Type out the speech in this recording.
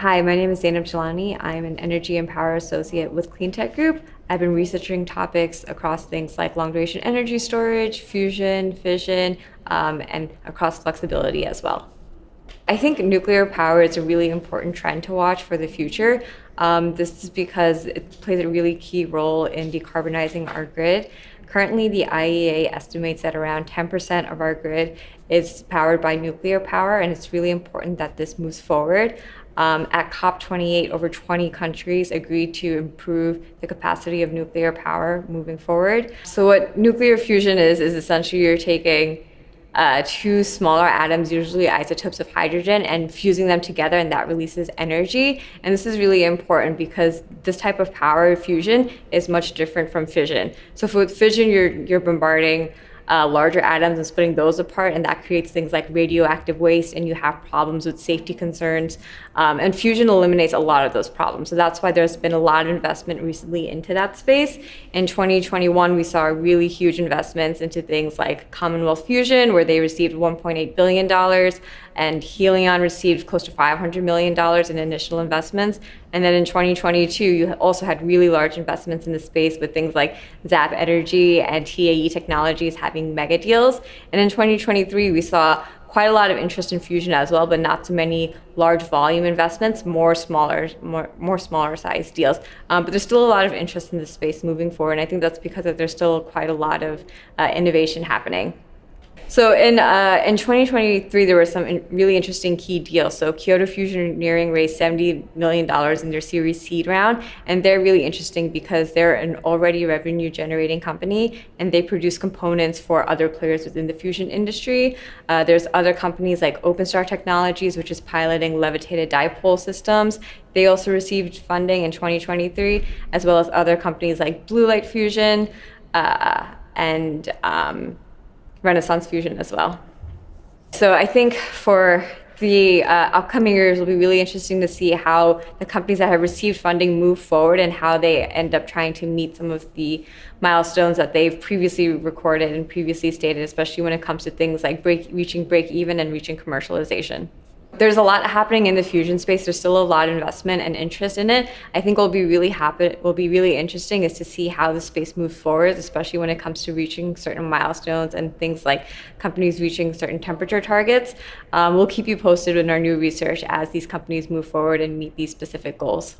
Hi, my name is Zainab Gilani. I'm an Energy and Power Associate with Cleantech Group. I've been researching topics across things like long-duration energy storage, fusion, fission, and across flexibility as well. I think nuclear power is a really important trend to watch for the future. This is because it plays a really key role in decarbonizing our grid. Currently, the IEA estimates that around 10% of our grid is powered by nuclear power, and it's really important that this moves forward. At COP28, over 20 countries agreed to improve the capacity of nuclear power moving forward. So what nuclear fusion is essentially you're taking two smaller atoms, usually isotopes of hydrogen, and fusing them together, and that releases energy. And this is really important because this type of power fusion is much different from fission. So for fission, you're bombarding larger atoms and splitting those apart, and that creates things like radioactive waste, and you have problems with safety concerns. And fusion eliminates a lot of those problems. So that's why there's been a lot of investment recently into that space. In 2021, we saw really huge investments into things like Commonwealth Fusion, where they received $1.8 billion, and Helion received close to $500 million in initial investments. And then in 2022, you also had really large investments in the space with things like Zap Energy and TAE Technologies having mega deals. And in 2023, we saw quite a lot of interest in fusion as well, but not so many large volume investments, more smaller sized deals. But there's still a lot of interest in this space moving forward, and I think that's because there's still quite a lot of innovation happening. So in 2023, there were some really interesting key deals. So Kyoto Fusion Engineering raised $70 million in their Series Seed round, and they're really interesting because they're an already revenue-generating company, and they produce components for other players within the fusion industry. There's other companies like OpenStar Technologies, which is piloting levitated dipole systems. They also received funding in 2023, as well as other companies like Blue Light Fusion and Renaissance Fusion as well. So I think for the upcoming years, will be really interesting to see how the companies that have received funding move forward and how they end up trying to meet some of the milestones that they've previously recorded and previously stated, especially when it comes to things like reaching break even and reaching commercialization. There's a lot happening in the fusion space. There's still a lot of investment and interest in it. I think what will be really interesting is to see how the space moves forward, especially when it comes to reaching certain milestones and things like companies reaching certain temperature targets. We'll keep you posted in our new research as these companies move forward and meet these specific goals.